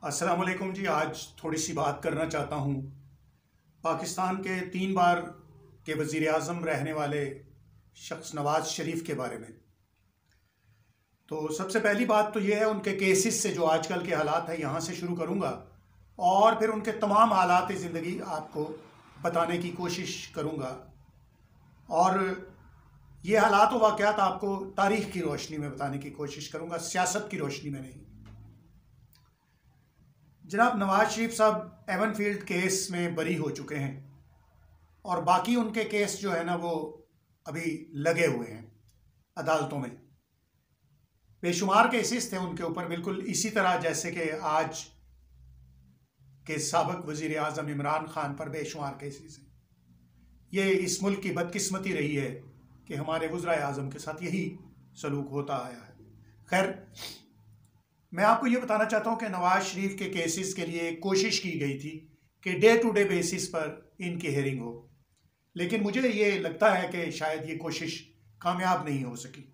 अस्सलाम वालेकुम जी। आज थोड़ी सी बात करना चाहता हूँ पाकिस्तान के 3 बार के वज़ीर आज़म रहने वाले शख्स नवाज़ शरीफ के बारे में। तो सबसे पहली बात तो ये है उनके केसेस से, जो आजकल के हालात हैं यहाँ से शुरू करूँगा और फिर उनके तमाम हालात ज़िंदगी आपको बताने की कोशिश करूँगा। और ये हालात व वाक़यात आपको तारीख़ की रोशनी में बताने की कोशिश करूँगा, सियासत की रोशनी में नहीं। जनाब नवाज शरीफ साहब एवन फील्ड केस में बरी हो चुके हैं और बाकी उनके केस जो है ना वो अभी लगे हुए हैं अदालतों में। बेशुमार केसेस थे उनके ऊपर, बिल्कुल इसी तरह जैसे कि आज के साबिक वज़ीर आज़म इमरान खान पर बेशुमार केसेस हैं। ये इस मुल्क की बदकिस्मती रही है कि हमारे वज़ीर आज़म के साथ यही सलूक होता आया है। खैर, मैं आपको ये बताना चाहता हूँ कि नवाज शरीफ के केसेस के लिए कोशिश की गई थी कि डे टू डे बेसिस पर इनकी हेयरिंग हो, लेकिन मुझे ये लगता है कि शायद ये कोशिश कामयाब नहीं हो सकी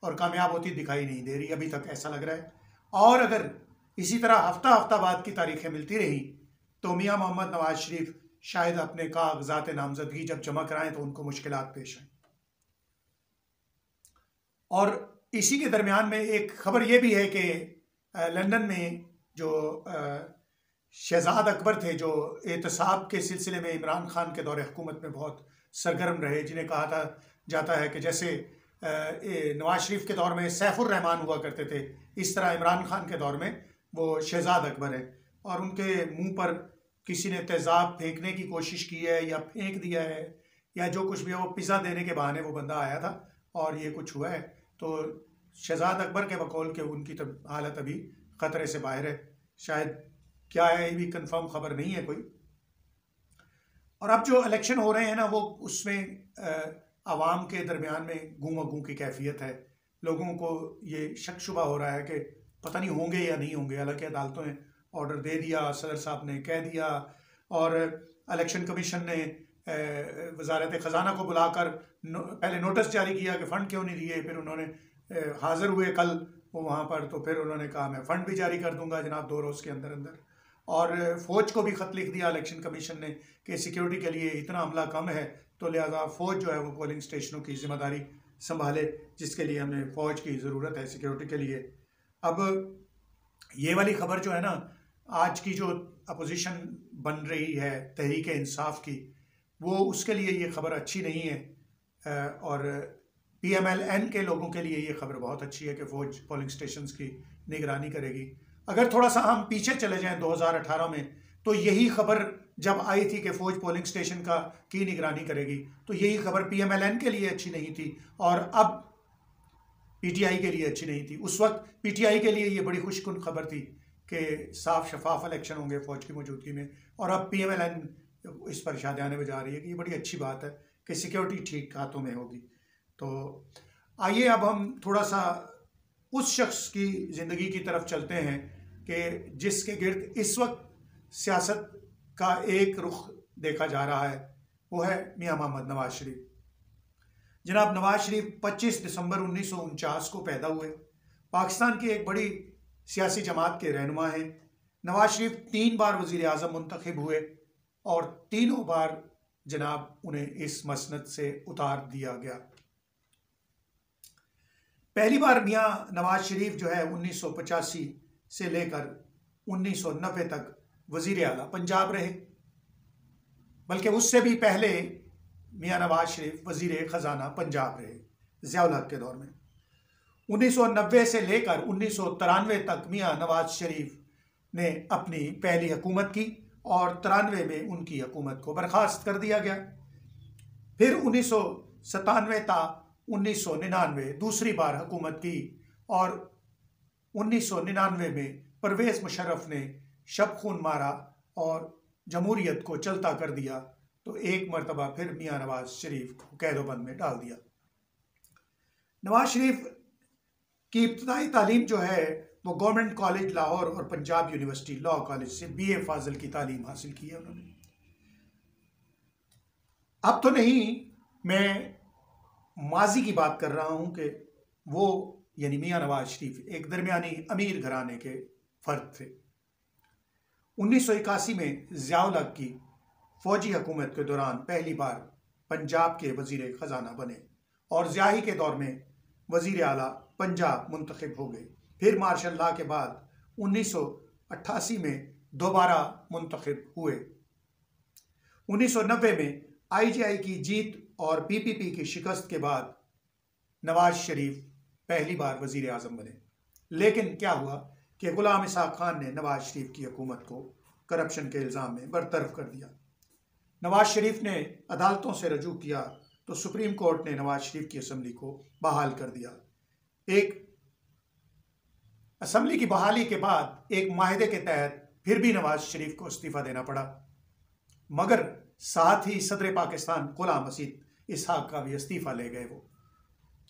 और कामयाब होती दिखाई नहीं दे रही, अभी तक ऐसा लग रहा है। और अगर इसी तरह हफ्ता हफ्ता बाद की तारीखें मिलती रही तो मियाँ मोहम्मद नवाज शरीफ शायद अपने कागजात नामजदगी जब जमा कराएं तो उनको मुश्किलात पेश आएँ। और इसी के दरमियान में एक खबर यह भी है कि लंदन में जो शहजाद अकबर थे, जो एहतसाब के सिलसिले में इमरान खान के दौरे हुकूमत में बहुत सरगर्म रहे, जिन्हें कहा जाता है कि जैसे नवाज शरीफ के दौर में सैफुर रहमान हुआ करते थे, इस तरह इमरान खान के दौर में वो शहजाद अकबर है। और उनके मुंह पर किसी ने तेज़ाब फेंकने की कोशिश की है या फेंक दिया है या जो कुछ भी है, वो पिज़्ज़ा देने के बहाने वो बंदा आया था और ये कुछ हुआ है। तो शहजाद अकबर के बकौल के उनकी हालत अभी ख़तरे से बाहर है। शायद क्या है, ये भी कंफर्म खबर नहीं है कोई। और अब जो इलेक्शन हो रहे हैं ना, वो उसमें आवाम के दरमियान में गूं गूं की कैफियत है। लोगों को ये शक शुबा हो रहा है कि पता नहीं होंगे या नहीं होंगे। हालांकि अदालतों ने ऑर्डर दे दिया, सदर साहब ने कह दिया और इलेक्शन कमीशन ने वजारत ख़जाना को बुलाकर पहले नोटिस जारी किया कि फ़ंड क्यों नहीं दिए। फिर उन्होंने हाज़िर हुए कल वो वहाँ पर, तो फिर उन्होंने कहा मैं फ़ंड भी जारी कर दूंगा जनाब 2 रोज़ के अंदर अंदर। और फ़ौज को भी ख़त लिख दिया इलेक्शन कमीशन ने कि सिक्योरिटी के लिए इतना अमला कम है, तो लिहाजा फ़ौज जो है वो पोलिंग स्टेशनों की ज़िम्मेदारी संभाले, जिसके लिए हमें फ़ौज की ज़रूरत है सिक्योरिटी के लिए। अब ये वाली ख़बर जो है ना, आज की जो अपोजिशन बन रही है तहरीक इंसाफ की, वो उसके लिए ये ख़बर अच्छी नहीं है। और PMLN के लोगों के लिए ये खबर बहुत अच्छी है कि फ़ौज पोलिंग स्टेशंस की निगरानी करेगी। अगर थोड़ा सा हम पीछे चले जाएं 2018 में, तो यही खबर जब आई थी कि फ़ौज पोलिंग स्टेशन की निगरानी करेगी, तो यही खबर PMLN के लिए अच्छी नहीं थी और अब PTI के लिए अच्छी नहीं थी। उस वक्त PTI के लिए ये बड़ी खुशकुन खबर थी कि साफ शफाफ इलेक्शन होंगे फ़ौज की मौजूदगी में, और अब PMLN इस पर शादियाने बजा रही है कि ये बड़ी अच्छी बात है कि सिक्योरिटी ठीक हाथों में होगी। तो आइए अब हम थोड़ा सा उस शख्स की ज़िंदगी की तरफ चलते हैं कि जिसके गिर्द इस वक्त सियासत का एक रुख देखा जा रहा है, वो है मियाँ मोहम्मद नवाज शरीफ। जनाब नवाज शरीफ 25 दिसंबर 1949 को पैदा हुए। पाकिस्तान की एक बड़ी सियासी जमात के रहनुमा हैं। नवाज शरीफ 3 बार वज़ीर आज़म मुंतखब हुए और तीनों बार जनाब उन्हें इस मसनद से उतार दिया गया। पहली बार मियाँ नवाज शरीफ जो है 1985 से लेकर 1990 तक वज़ीर आला पंजाब रहे, बल्कि उससे भी पहले मियाँ नवाज शरीफ वज़ीर ख़जाना पंजाब रहे ज़िया-उल हक़ के दौर में। 1990 से लेकर 1993 तक मियाँ नवाज शरीफ ने अपनी पहली हुकूमत की और 93 में उनकी हुकूमत को बर्खास्त कर दिया गया। फिर 1997 ता 1999 दूसरी बार हुकूमत की और 1999 में परवेज़ मुशर्रफ ने शब खून मारा और जमहूरियत को चलता कर दिया, तो एक मरतबा फिर मियाँ नवाज शरीफ को कैदोबंद में डाल दिया। नवाज शरीफ की इब्तदाई तालीम जो है वो गवर्नमेंट कॉलेज लाहौर और पंजाब यूनिवर्सिटी लॉ कॉलेज से BA फाजिल की तालीम हासिल की है उन्होंने। अब तो नहीं, मैं माजी की बात कर रहा हूं कि वो यानी मियाँ नवाज शरीफ एक दरमियानी अमीर घराने के फर्द थे। 1981 में ज़िया-उल हक की फौजी हुकूमत के दौरान पहली बार पंजाब के वज़ीर ख़जाना बने और ज़ियाई के दौर में वज़ीर आला पंजाब मुंतखब हो गए। फिर मार्शल लॉ के बाद 1988 में दोबारा मुंतखब हुए। 1990 में IJI की जीत और PPP की शिकस्त के बाद नवाज शरीफ पहली बार वज़ीर आज़म बने। लेकिन क्या हुआ कि गुलाम इसहाक़ खान ने नवाज शरीफ की हुकूमत को करप्शन के इल्ज़ाम में बरतरफ कर दिया। नवाज शरीफ ने अदालतों से रजू किया तो सुप्रीम कोर्ट ने नवाज शरीफ की असम्बली को बहाल कर दिया। एक असम्बली की बहाली के बाद एक माहदे के तहत फिर भी नवाज शरीफ को इस्तीफ़ा देना पड़ा, मगर साथ ही सदर पाकिस्तान गुलाम हसन इसहाक़ का भी इस्तीफ़ा ले गए वो,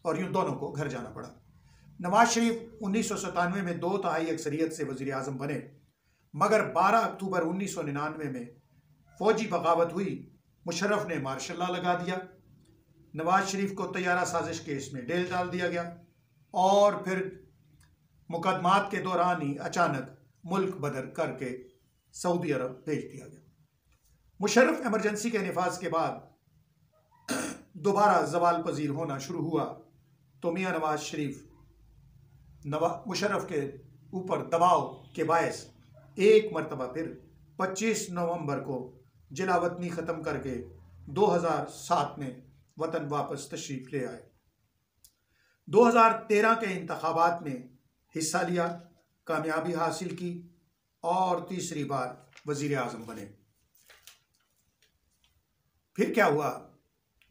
और यूँ दोनों को घर जाना पड़ा। नवाज शरीफ 1997 में 2/3 अक्सरियत से वज़ीर आज़म बने, मगर 12 अक्टूबर 1999 में फौजी बगावत हुई। मुशर्रफ ने मार्शल लॉ लगा दिया। नवाज शरीफ को तैयारा साजिश केस में जेल डाल दिया गया और फिर मुकदमात के दौरान ही अचानक मुल्क बदर करके सऊदी अरब भेज दिया गया। मुशर्रफ एमरजेंसी के निफाज के बाद दोबारा जवाल पजीर होना शुरू हुआ तो मियाँ नवाज शरीफ मुशर्रफ के ऊपर दबाव के बायस एक मरतबा फिर 25 नवंबर को जिलावतनी ख़त्म करके 2007 में वतन वापस तशरीफ़ ले आए। 2013 के इंतखाबात में हिस्सा लिया, कामयाबी हासिल की और तीसरी बार वज़ीर आज़म बने। फिर क्या हुआ,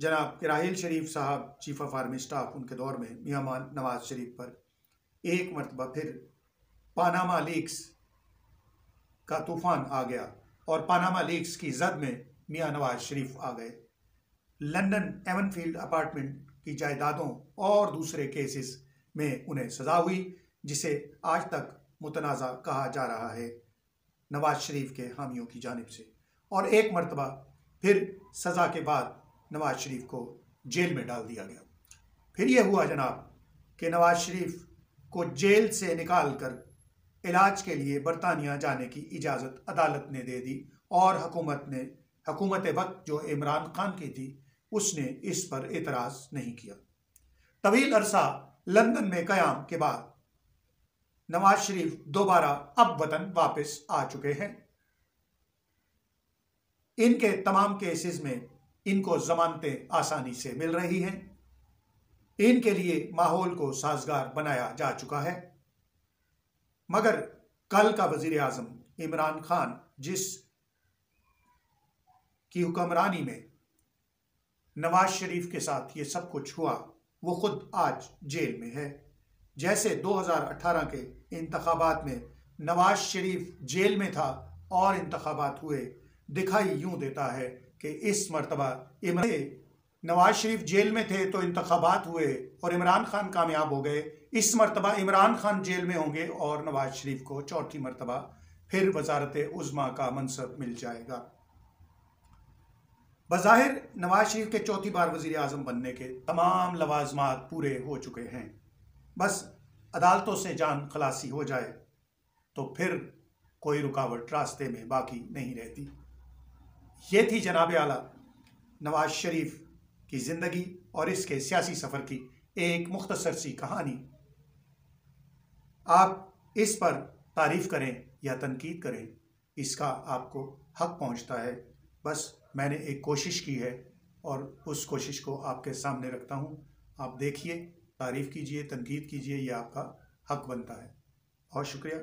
जनाब राहील शरीफ साहब चीफ ऑफ आर्मी स्टाफ, उनके दौर में मियाँ नवाज शरीफ पर एक मरतबा फिर पानामा लीक्स का तूफ़ान आ गया और पानामा लीक्स की जद में मियाँ नवाज शरीफ आ गए। लंदन एवनफील्ड अपार्टमेंट की जायदादों और दूसरे केसेस में उन्हें सज़ा हुई, जिसे आज तक मुतनाज़ा कहा जा रहा है नवाज शरीफ के हामियों की जानिब से। और एक मरतबा फिर सज़ा के बाद नवाज शरीफ को जेल में डाल दिया गया। फिर यह हुआ जनाब कि नवाज शरीफ को जेल से निकाल कर इलाज के लिए बरतानिया जाने की इजाज़त अदालत ने दे दी और हुकूमत वक्त जो इमरान खान की थी उसने इस पर एतराज़ नहीं किया। तवील अरसा लंदन में क़याम के बाद नवाज शरीफ दोबारा अब वतन वापस आ चुके हैं। इनके तमाम केसेस में इनको ज़मानतें आसानी से मिल रही हैं। इनके लिए माहौल को साजगार बनाया जा चुका है। मगर कल का वज़ीर आज़म इमरान खान, जिस की हुक्मरानी में नवाज शरीफ के साथ ये सब कुछ हुआ, वो खुद आज जेल में है। जैसे 2018 के इंतखाबात में नवाज शरीफ जेल में था और इंतखाबात हुए, दिखाई यूं देता है कि इस मरतबा नवाज शरीफ जेल में थे तो इंतखाबात हुए और इमरान खान कामयाब हो गए। इस मरतबा इमरान खान जेल में होंगे और नवाज शरीफ को चौथी मरतबा फिर वजारत उज़्मा का मनसब मिल जाएगा। बज़ाहिर नवाज शरीफ के चौथी बार वज़ीर आज़म बनने के तमाम लवाज़मात पूरे हो चुके हैं। बस अदालतों से जान खलासी हो जाए तो फिर कोई रुकावट रास्ते में बाकी नहीं रहती। ये थी जनाब आला नवाज शरीफ की ज़िंदगी और इसके सियासी सफ़र की एक मुख्तसर सी कहानी। आप इस पर तारीफ़ करें या तनकीद करें, इसका आपको हक पहुंचता है। बस मैंने एक कोशिश की है और उस कोशिश को आपके सामने रखता हूं। आप देखिए, तारीफ़ कीजिए, तनकीद कीजिए, यह आपका हक बनता है। बहुत शुक्रिया।